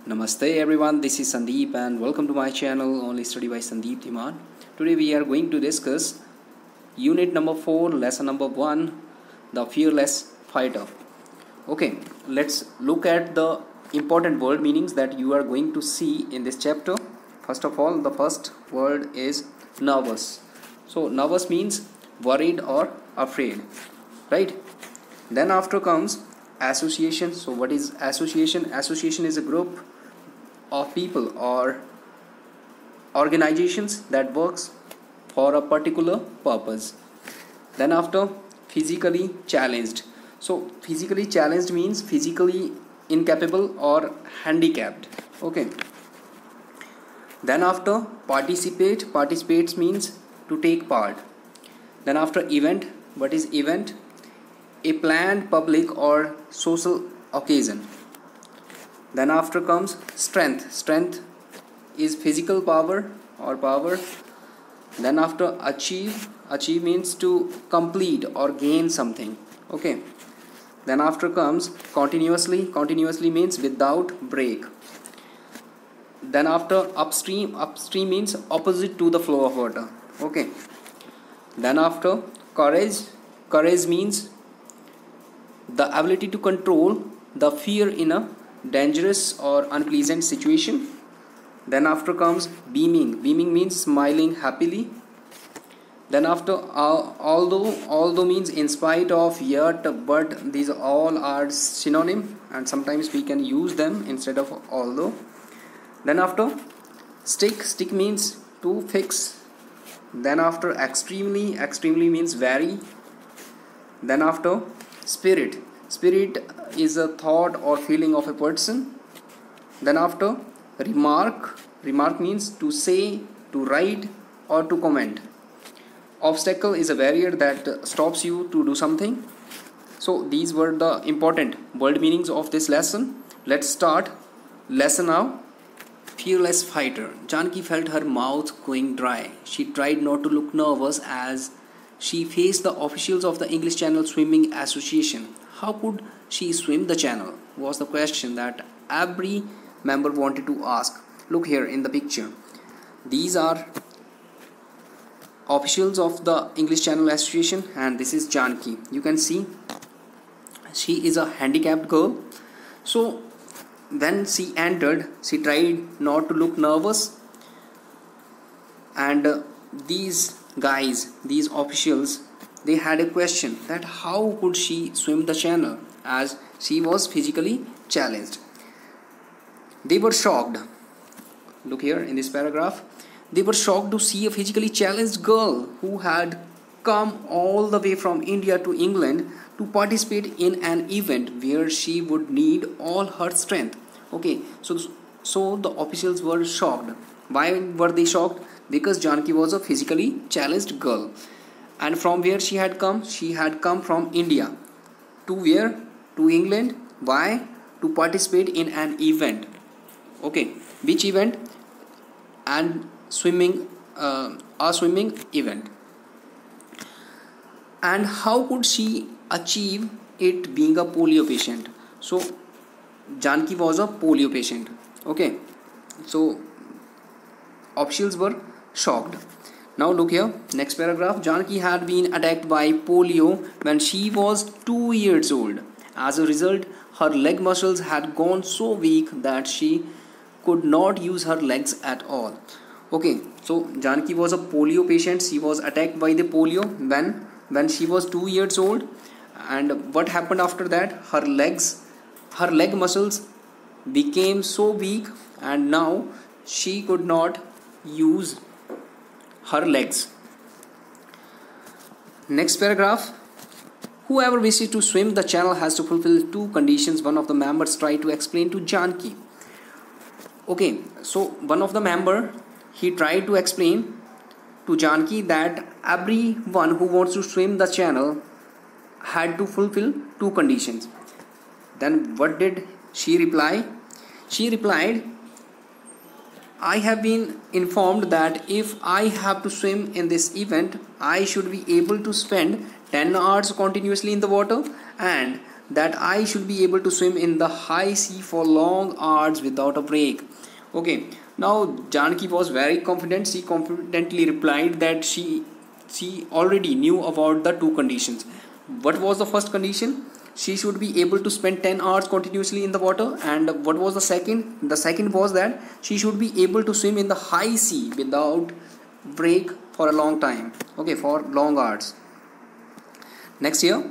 Namaste everyone, this is Sandeep and welcome to my channel Only Study by Sandeep Dhiman. Today we are going to discuss unit number 4, lesson number 1, the fearless fighter. Okay, let's look at the important word meanings that you are going to see in this chapter. First of all, the first word is nervous. So nervous means worried or afraid, right? Then after comes association. So what is association? Association is a group of people or organizations that works for a particular purpose. Then after, physically challenged. So physically challenged means physically incapable or handicapped. Okay. Then after, participate. Participates means to take part. Then after, event. What is event? A planned public or social occasion. Then after comes strength. Strength is physical power or power. Then after, achieve. Achieve means to complete or gain something. Okay. Then after comes continuously. Continuously means without break. Then after, upstream. Upstream means opposite to the flow of water. Okay. Then after, courage. Courage means the ability to control the fear in a dangerous or unpleasant situation. Then after comes beaming. Beaming means smiling happily. Then after, although means in spite of, yet, but. These all are synonym and sometimes we can use them instead of although. Then after, stick. Stick means to fix. Then after, extremely. Extremely means very. Then after, spirit. Spirit is a thought or feeling of a person. Then after, remark. Remark means to say, to write or to comment. Obstacle is a barrier that stops you to do something. So these were the important word meanings of this lesson. Let's start lesson now. Fearless fighter. Janki felt her mouth going dry. She tried not to look nervous as she faced the officials of the English Channel Swimming Association. How could she swim the channel? Was the question that every member wanted to ask. Look here in the picture. These are officials of the English Channel Association and this is Janki. You can see she is a handicapped girl. So when she entered, she tried not to look nervous, and these guys, these officials, they had a question that how could she swim the channel as she was physically challenged. They were shocked. Look here in this paragraph. They were shocked to see a physically challenged girl who had come all the way from India to England to participate in an event where she would need all her strength. Okay, so the officials were shocked. Why were they shocked? Because Janki was a physically challenged girl. And from where she had come? She had come from India. To where? To England. Why? To participate in an event. Okay, which event? And swimming, a swimming event. And how could she achieve it being a polio patient? So Janki was a polio patient. Okay, so officials were shocked. Now look here, next paragraph. Janki had been attacked by polio when she was 2 years old. As a result, her leg muscles had gone so weak that she could not use her legs at all. Okay, so Janki was a polio patient. She was attacked by the polio when she was 2 years old. And what happened after that? Her leg muscles became so weak and now she could not use her legs. Next paragraph. Whoever wishes to swim the channel has to fulfill 2 conditions. One of the members tried to explain to Janki. Okay, so one of the member, he tried to explain to Janki that everyone who wants to swim the channel had to fulfill 2 conditions. Then what did she reply? She replied, I have been informed that if I have to swim in this event, I should be able to spend 10 hours continuously in the water and that I should be able to swim in the high sea for long hours without a break. Okay, now Janaki was very confident. She confidently replied that she already knew about the two conditions. What was the first condition? She should be able to spend 10 hours continuously in the water. And what was the second? The second was that she should be able to swim in the high sea without break for a long time. Okay, for long hours. Next year,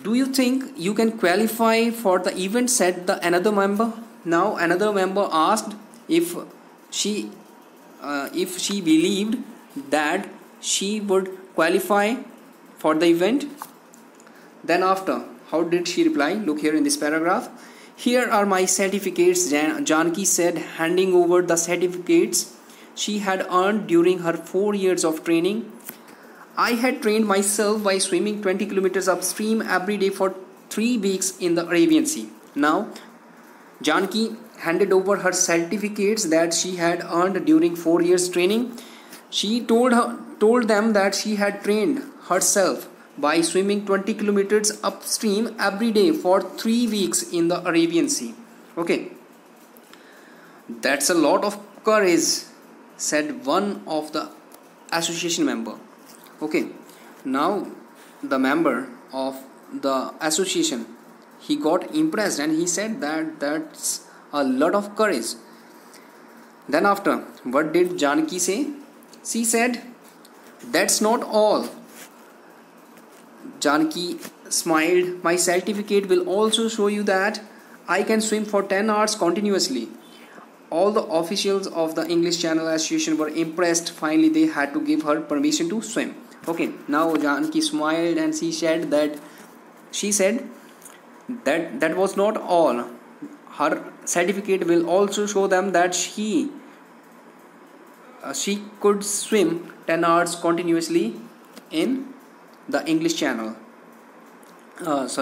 do you think you can qualify for the event, said the another member. Now another member asked she if she believed that she would qualify for the event. Then after, how did she reply? Look here in this paragraph. Here are my certificates, Janaki said, handing over the certificates she had earned during her 4 years of training. I had trained myself by swimming 20 kilometers upstream every day for 3 weeks in the Arabian Sea. Now, Janaki handed over her certificates that she had earned during 4 years training. She told them that she had trained herself by swimming 20 kilometers upstream every day for 3 weeks in the Arabian Sea. Okay, that's a lot of courage, said one of the association member. Okay, now the member of the association, he got impressed and he said that that's a lot of courage. Then after, what did Janaki say? She said, that's not all. Janaki smiled. My certificate will also show you that I can swim for 10 hours continuously. All the officials of the English Channel Association were impressed. Finally, they had to give her permission to swim. Okay, now Janaki smiled and she said that was not all. Her certificate will also show them that she could swim 10 hours continuously in the English Channel. 10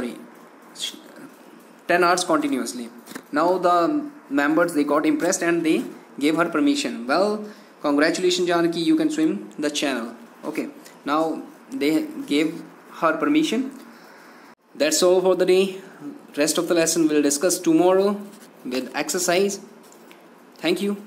hours continuously. Now the members, they got impressed and they gave her permission. Well, congratulations Janaki, you can swim the channel. Okay, now they gave her permission. That's all for the day. Rest of the lesson we'll discuss tomorrow with exercise. Thank you.